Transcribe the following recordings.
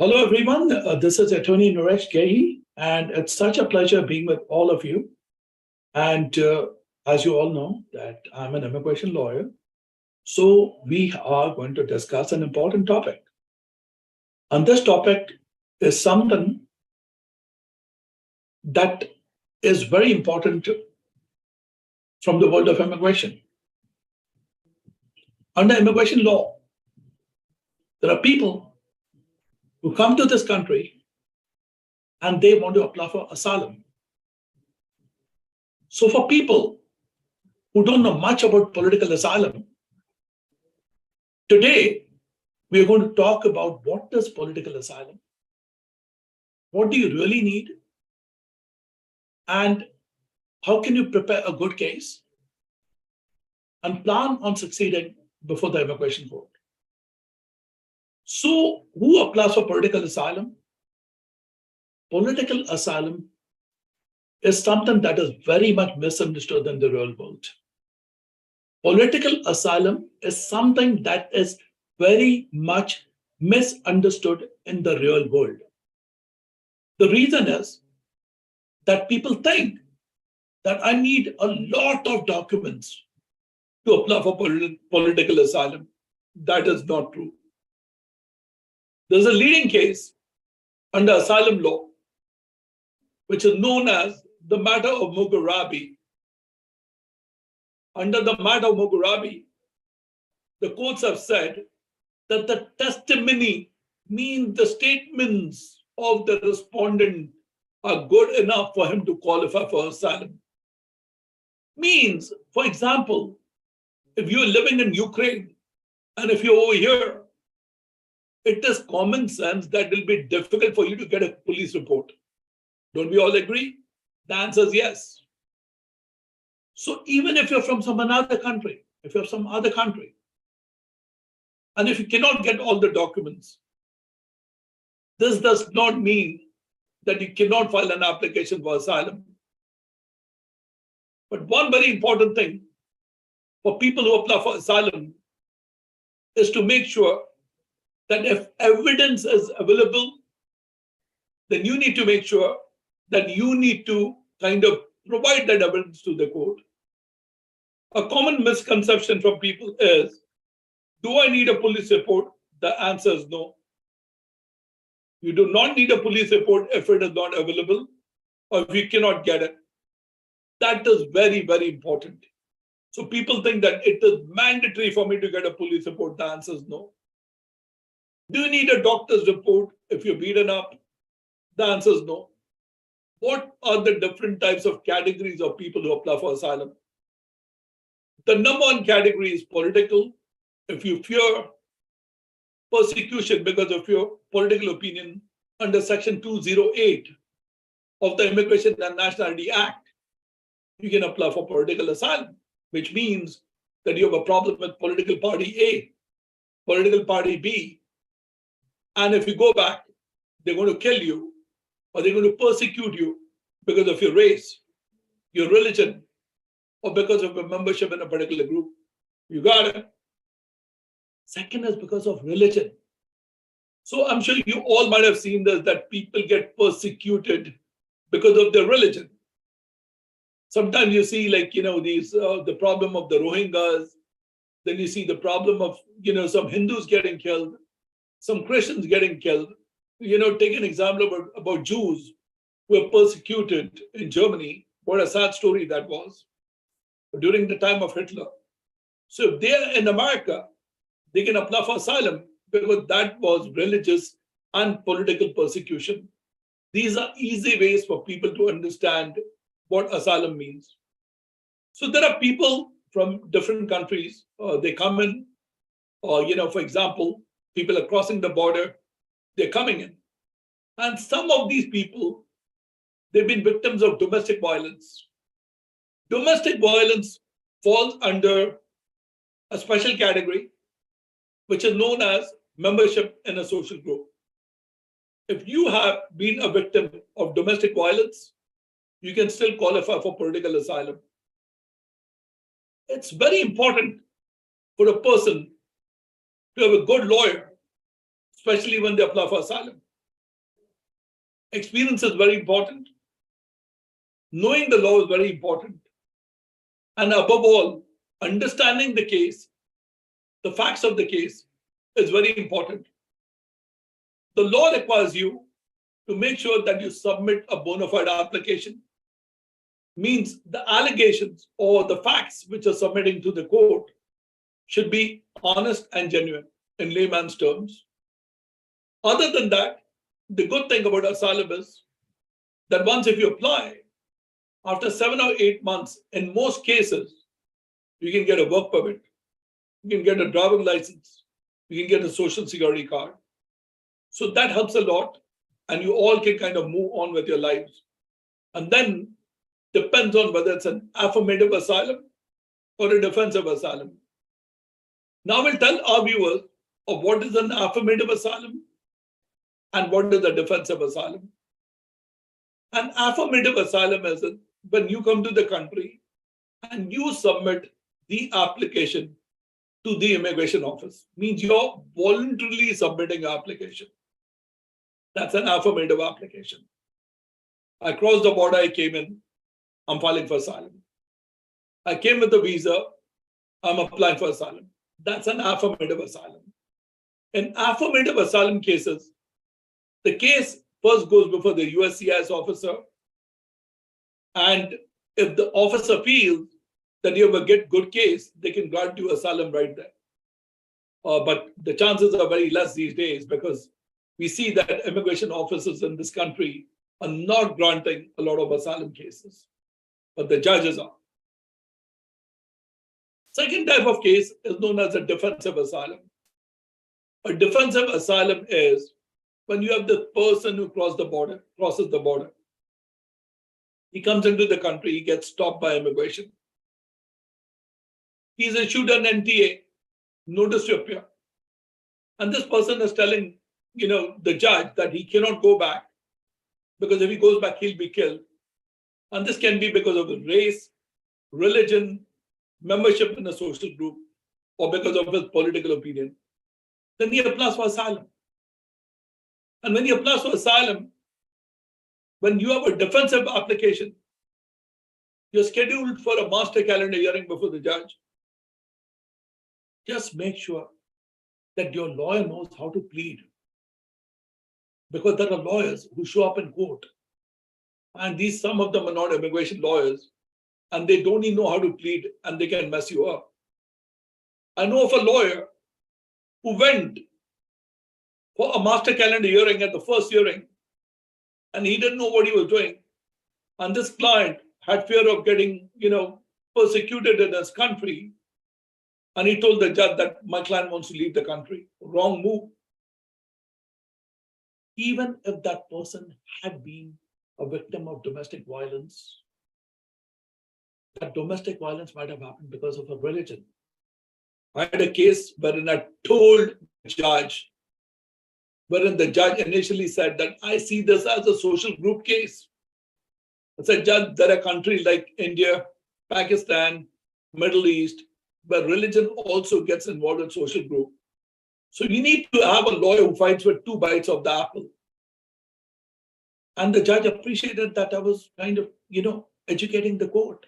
Hello, everyone. This is Attorney Naresh Gehi, and it's such a pleasure being with all of you. And as you all know, that I'm an immigration lawyer. So we are going to discuss an important topic. And this topic is something that is very important from the world of immigration. Under immigration law, there are people who come to this country and they want to apply for asylum. So for people who don't know much about political asylum, today we are going to talk about what is political asylum, what do you really need, and how can you prepare a good case and plan on succeeding before the immigration court. So who applies for political asylum? Political asylum is something that is very much misunderstood in the real world. Political asylum is something that is very much misunderstood in the real world. The reason is that people think that I need a lot of documents to apply for political asylum. That is not true. There's a leading case under asylum law, which is known as the matter of Mughrabi. Under the matter of Mughrabi, the courts have said that the testimony means the statements of the respondent are good enough for him to qualify for asylum. Means, for example, if you're living in Ukraine and if you're over here, it is common sense that it will be difficult for you to get a police report. Don't we all agree? The answer is yes. So even if you're from some other country, and if you cannot get all the documents, this does not mean that you cannot file an application for asylum. But one very important thing for people who apply for asylum is to make sure that if evidence is available, then you need to make sure that you need to kind of provide that evidence to the court. A common misconception from people is, do I need a police report? The answer is no. You do not need a police report if it is not available or if you cannot get it. That is very, very important. So people think that it is mandatory for me to get a police report. The answer is no. Do you need a doctor's report if you're beaten up? The answer is no. What are the different types of categories of people who apply for asylum? The number one category is political. If you fear persecution because of your political opinion, under Section 208 of the Immigration and Nationality Act, you can apply for political asylum, which means that you have a problem with political party A, political party B, and if you go back, they're going to kill you or they're going to persecute you because of your race, your religion, or because of your membership in a particular group. You got it? Second is because of religion. So I'm sure you all might have seen this, that people get persecuted because of their religion. Sometimes you see these the problem of the Rohingyas, then you see the problem of some Hindus getting killed, some Christians getting killed. Take an example about Jews who were persecuted in Germany. What a sad story that was during the time of Hitler. So if they're in America, they can apply for asylum because that was religious and political persecution. These are easy ways for people to understand what asylum means. So there are people from different countries, they come in, or, for example, people are crossing the border, they're coming in. And some of these people, they've been victims of domestic violence. Domestic violence falls under a special category, which is known as membership in a social group. If you have been a victim of domestic violence, you can still qualify for political asylum. It's very important for a person to have a good lawyer, especially when they apply for asylum. Experience is very important. Knowing the law is very important. And above all, understanding the case, the facts of the case, is very important. The law requires you to make sure that you submit a bona fide application. Means the allegations or the facts which are submitting to the court should be honest and genuine in layman's terms. Other than that, the good thing about asylum is that once if you apply, after 7 or 8 months, in most cases, you can get a work permit, you can get a driving license, you can get a social security card. So that helps a lot, and you all can kind of move on with your lives. And then depends on whether it's an affirmative asylum or a defensive asylum. Now we'll tell our viewers of what is an affirmative asylum and what is a defensive asylum. An affirmative asylum is when you come to the country and you submit the application to the immigration office. Means you're voluntarily submitting an application. That's an affirmative application. I crossed the border, I came in, I'm filing for asylum. I came with a visa, I'm applying for asylum. That's an affirmative asylum. In affirmative asylum cases, the case first goes before the USCIS officer. And if the officer feels that you have a good case, they can grant you asylum right there. But the chances are very less these days because we see that immigration officers in this country are not granting a lot of asylum cases, but the judges are. Second type of case is known as a defensive asylum. A defensive asylum is when you have the person who crosses the border. He comes into the country, he gets stopped by immigration. He's issued an NTA, notice to appear. And this person is telling, the judge that he cannot go back because if he goes back, he'll be killed. And this can be because of his race, religion, membership in a social group, or because of his political opinion. Then he applies for asylum. And when he applies for asylum, when you have a defensive application, you're scheduled for a master calendar hearing before the judge. Just make sure that your lawyer knows how to plead. Because there are lawyers who show up in court. And some of them are not immigration lawyers. And they don't even know how to plead and they can mess you up. I know of a lawyer who went for a master calendar hearing at the first hearing, and he didn't know what he was doing. And this client had fear of getting, persecuted in his country. And he told the judge that my client wants to leave the country. Wrong move. Even if that person had been a victim of domestic violence, that domestic violence might have happened because of a religion. I had a case wherein I told the judge, wherein the judge initially said that I see this as a social group case. I said, Judge, there are countries like India, Pakistan, Middle East, where religion also gets involved in social group. So you need to have a lawyer who fights with two bites of the apple. And the judge appreciated that I was kind of, educating the court.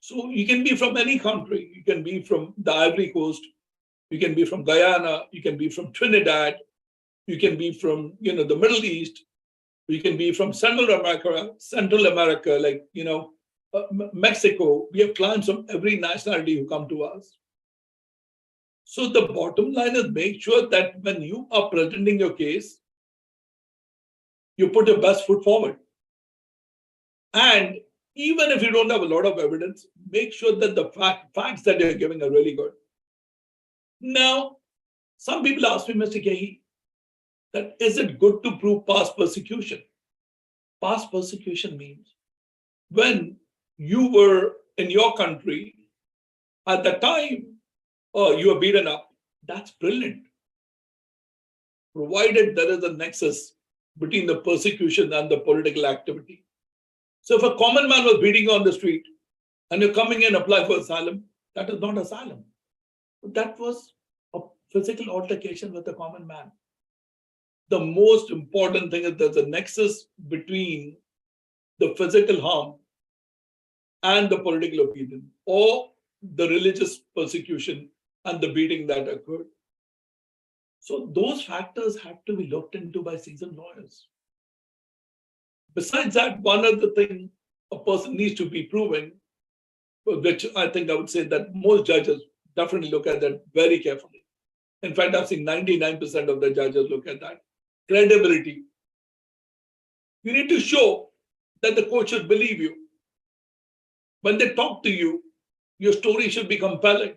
So you can be from any country. You can be from the Ivory Coast. You can be from Guyana. You can be from Trinidad. You can be from, the Middle East. You can be from Central America, like, Mexico. We have clients from every nationality who come to us. So the bottom line is make sure that when you are presenting your case, you put your best foot forward. And even if you don't have a lot of evidence, make sure that the facts that you're giving are really good. Now, some people ask me, Mr. Gehi, that is it good to prove past persecution? Past persecution means when you were in your country, at the time you were beaten up, that's brilliant. Provided there is a nexus between the persecution and the political activity. So if a common man was beating you on the street and you're coming in and apply for asylum, that is not asylum. That was a physical altercation with a common man. the most important thing is there's a nexus between the physical harm and the political opinion, or the religious persecution and the beating that occurred. So those factors have to be looked into by seasoned lawyers. Besides that, one other thing a person needs to be proving, which I think I would say that most judges definitely look at that very carefully. In fact, I've seen 99% of the judges look at that. Credibility. You need to show that the court should believe you. When they talk to you, your story should be compelling.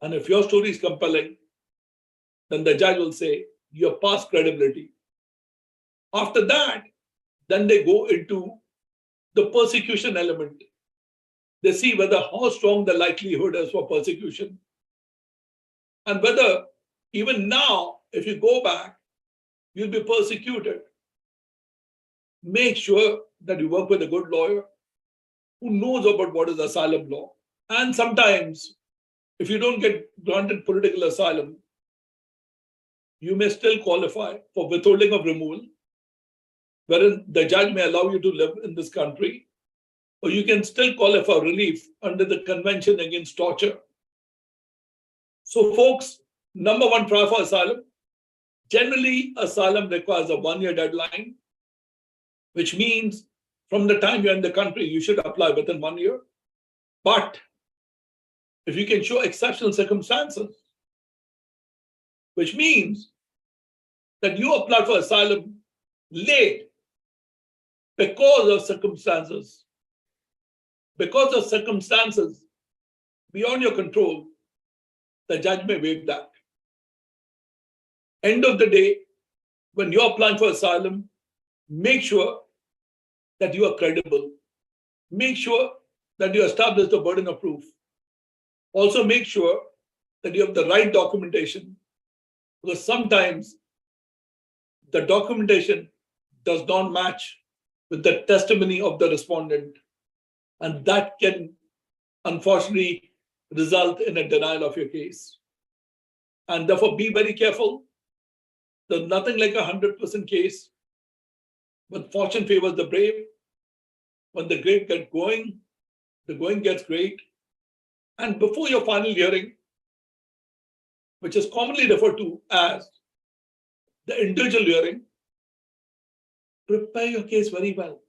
And if your story is compelling, then the judge will say, you have passed credibility. After that, then they go into the persecution element. They see whether how strong the likelihood is for persecution. And whether even now, if you go back, you'll be persecuted. Make sure that you work with a good lawyer who knows about what is asylum law. And sometimes, if you don't get granted political asylum, you may still qualify for withholding of removal, wherein the judge may allow you to live in this country, or you can still qualify for relief under the Convention Against Torture. So folks, number one, try for asylum. Generally, asylum requires a 1-year deadline, which means from the time you're in the country, you should apply within 1 year. But if you can show exceptional circumstances, which means that you applied for asylum late because of circumstances beyond your control, the judge may waive that. End of the day, when you're applying for asylum, make sure that you are credible. Make sure that you establish the burden of proof. Also make sure that you have the right documentation, because sometimes the documentation does not match with the testimony of the respondent, and that can unfortunately result in a denial of your case. And therefore, be very careful. There's nothing like a 100% case. When fortune favors the brave, when the great get going, the going gets great. And before your final hearing, which is commonly referred to as the individual hearing, prepare your case very well.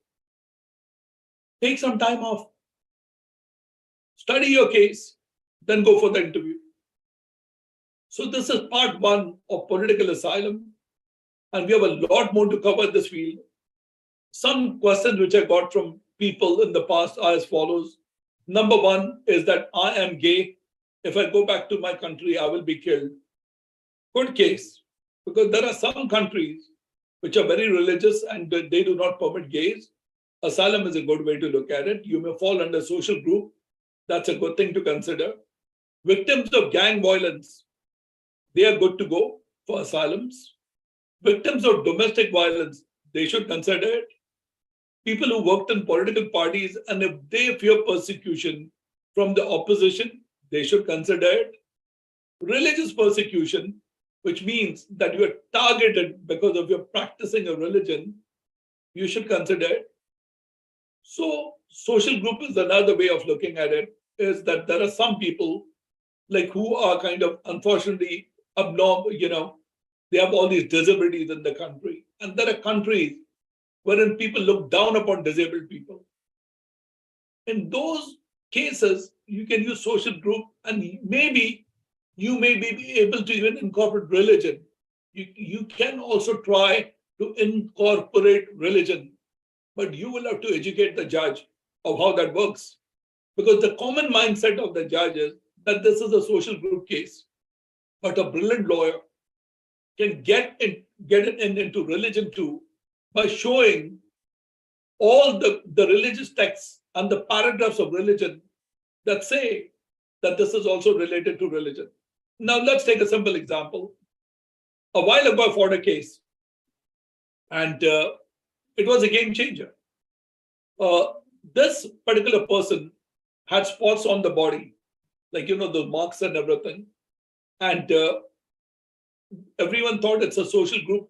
Take some time off. Study your case, then go for the interview. So this is part one of political asylum, and we have a lot more to cover this field. Some questions which I got from people in the past are as follows. Number one is that I am gay. If I go back to my country, I will be killed. Good case, because there are some countries which are very religious and they do not permit gays. Asylum is a good way to look at it. You may fall under social group. That's a good thing to consider. Victims of gang violence, they are good to go for asylums. Victims of domestic violence, they should consider it. People who worked in political parties, and if they fear persecution from the opposition, they should consider it. Religious persecution, which means that you are targeted because of your practicing a religion, you should consider it. So social group is another way of looking at it, is that there are some people like who are kind of unfortunately abnormal, they have all these disabilities in the country. And there are countries wherein people look down upon disabled people. In those cases, you can use social group, and maybe you may be able to even incorporate religion. You can also try to incorporate religion, but you will have to educate the judge of how that works. Because the common mindset of the judge is that this is a social group case. But a brilliant lawyer can get it into religion too by showing all the religious texts and the paragraphs of religion that say that this is also related to religion. Now, let's take a simple example. A while ago, I fought a case, and it was a game changer. This particular person had spots on the body, like, the marks and everything. And everyone thought it's a social group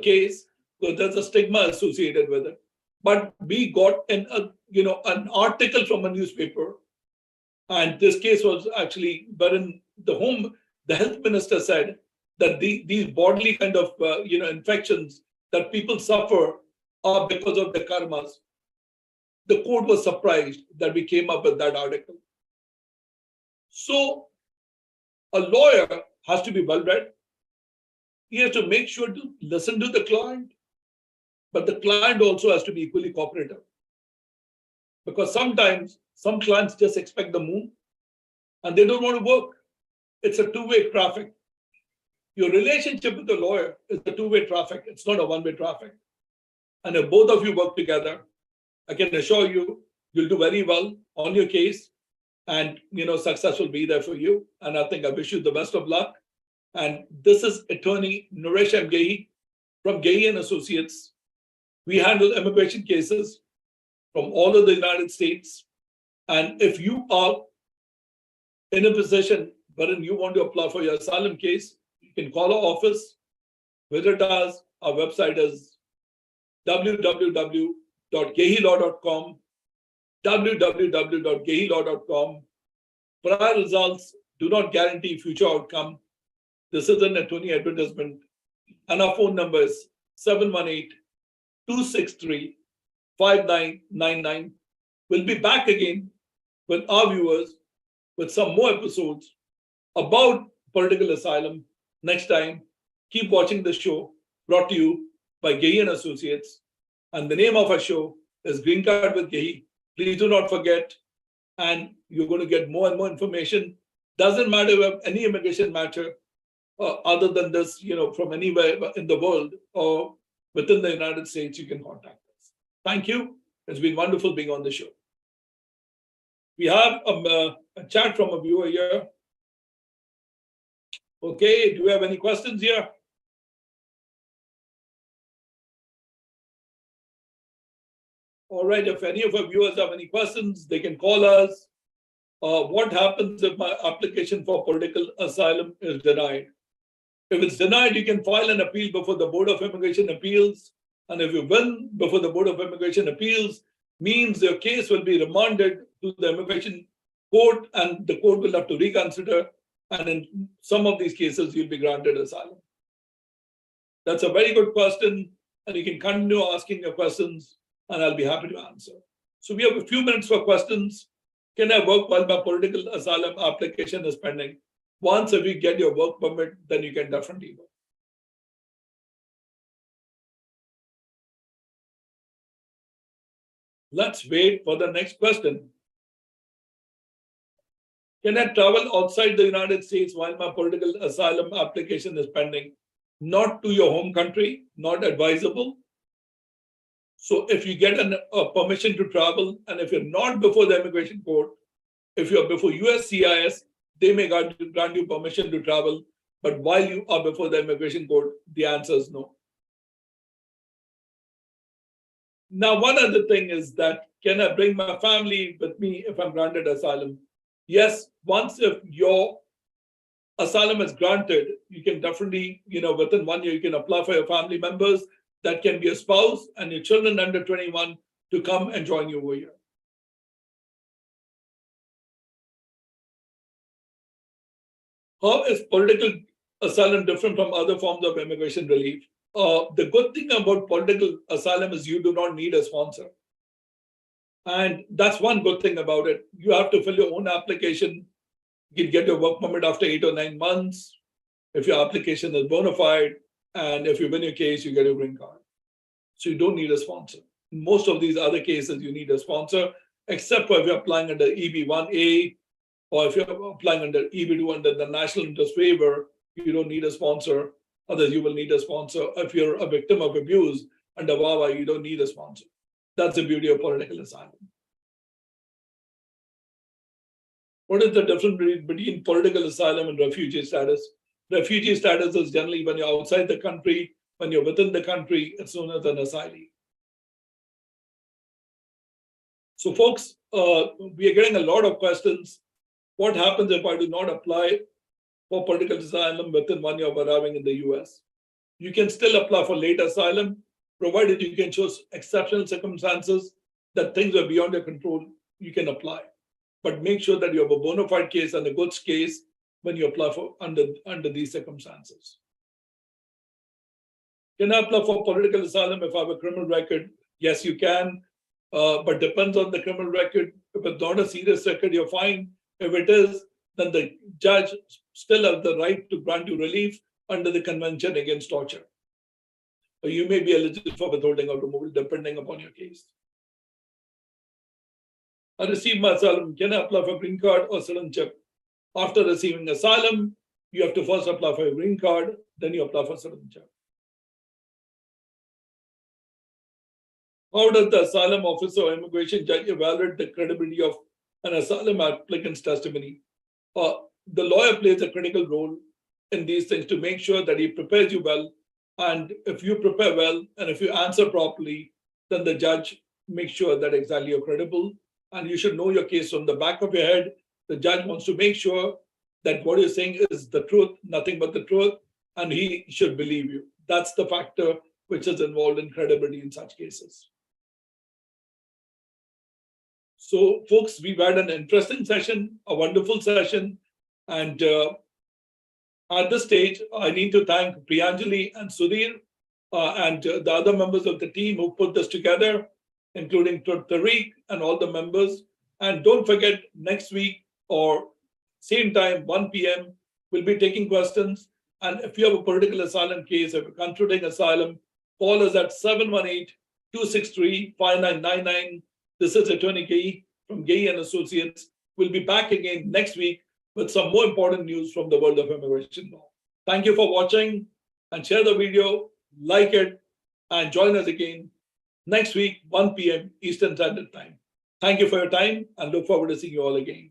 case, so there's a stigma associated with it. But we got an article from a newspaper, and this case was actually wherein the health minister said that these bodily kind of infections that people suffer are because of the karmas. The court was surprised that we came up with that article. So a lawyer has to be well read. He has to make sure to listen to the client, but the client also has to be equally cooperative. Because sometimes some clients just expect the moon and they don't want to work. It's a two-way traffic. Your relationship with the lawyer is a two-way traffic. It's not a one-way traffic. And if both of you work together, I can assure you, you'll do very well on your case, and success will be there for you. And I think I wish you the best of luck. And this is attorney Naresh M. Gehi from Gehi Associates. We handle immigration cases from all of the United States. And if you are in a position wherein you want to apply for your asylum case, you can call our office, visit us. Our website is www.gehilaw.com, www.gehilaw.com. Prior results do not guarantee future outcome. This is an attorney advertisement, and our phone number is 718-263-5999. We'll be back again with our viewers with some more episodes about political asylum next time. Keep watching the show brought to you by Gehi Associates. And the name of our show is Green Card with Gehi. Please do not forget, and you're going to get more and more information. Doesn't matter if any immigration matter other than this, from anywhere in the world or within the United States, you can contact us. Thank you. It's been wonderful being on the show. We have a chat from a viewer here. Okay, do we have any questions here? All right, if any of our viewers have any questions, they can call us. What happens if my application for political asylum is denied? If it's denied, you can file an appeal before the Board of Immigration Appeals. And if you win before the Board of Immigration Appeals, means your case will be remanded to the immigration court, and the court will have to reconsider. And in some of these cases, you'll be granted asylum. That's a very good question, and you can continue asking your questions, and I'll be happy to answer. So we have a few minutes for questions. Can I work while my political asylum application is pending? Once if you get your work permit, then you can definitely work. Let's wait for the next question. Can I travel outside the United States while my political asylum application is pending? Not to your home country, not advisable. So if you get a permission to travel, and if you're not before the immigration court, if you're before USCIS, they may grant you permission to travel. But while you are before the immigration court, the answer is no. Now, one other thing is that, can I bring my family with me if I'm granted asylum? Yes, once if your asylum is granted, you can definitely, within 1 year, you can apply for your family members. That can be a spouse and your children under 21 to come and join you over here. How is political asylum different from other forms of immigration relief? The good thing about political asylum is you do not need a sponsor. And that's one good thing about it. You have to fill your own application. You can get your work permit after 8 or 9 months. If your application is bona fide, and if you win your case, you get a green card. So you don't need a sponsor. In most of these other cases, you need a sponsor, except for if you're applying under EB-1A, or if you're applying under EB-2 under the National Interest Waiver, you don't need a sponsor. Others, you will need a sponsor. If you're a victim of abuse under VAWA, you don't need a sponsor. That's the beauty of political asylum. What is the difference between political asylum and refugee status? Refugee status is generally when you're outside the country. When you're within the country, it's known as an asylee. So folks, we are getting a lot of questions. What happens if I do not apply for political asylum within 1 year of arriving in the US. You can still apply for late asylum, provided you can show exceptional circumstances that things are beyond your control, you can apply. But make sure that you have a bona fide case and a goods case when you apply for under these circumstances. Can I apply for political asylum if I have a criminal record? Yes, you can, but depends on the criminal record. If it's not a serious record, you're fine. If it is, then the judge still has the right to grant you relief under the Convention Against Torture. Or you may be eligible for withholding or removal depending upon your case. I received my asylum. Can I apply for green card or citizenship? After receiving asylum, you have to first apply for a green card, then you apply for citizenship. How does the asylum officer or immigration judge evaluate the credibility of an asylum applicant's testimony? The lawyer plays a critical role in these things to make sure that he prepares you well. And if you prepare well and if you answer properly, then the judge makes sure that exactly you're credible. And you should know your case from the back of your head. The judge wants to make sure that what you're saying is the truth, nothing but the truth, and he should believe you. That's the factor which is involved in credibility in such cases. So, folks, we've had an interesting session, a wonderful session. And at this stage, I need to thank Priyanjali and Sudhir and the other members of the team who put this together, including Tariq and all the members. And don't forget, next week or same time, 1 p.m., we'll be taking questions. And if you have a political asylum case, if you're considering asylum, call us at 718-263-5999. This is Attorney Gehi from Gehi Associates. We'll be back again next week with some more important news from the world of immigration law. Thank you for watching, and share the video, like it, and join us again next week, 1 p.m. Eastern Standard Time. Thank you for your time and look forward to seeing you all again.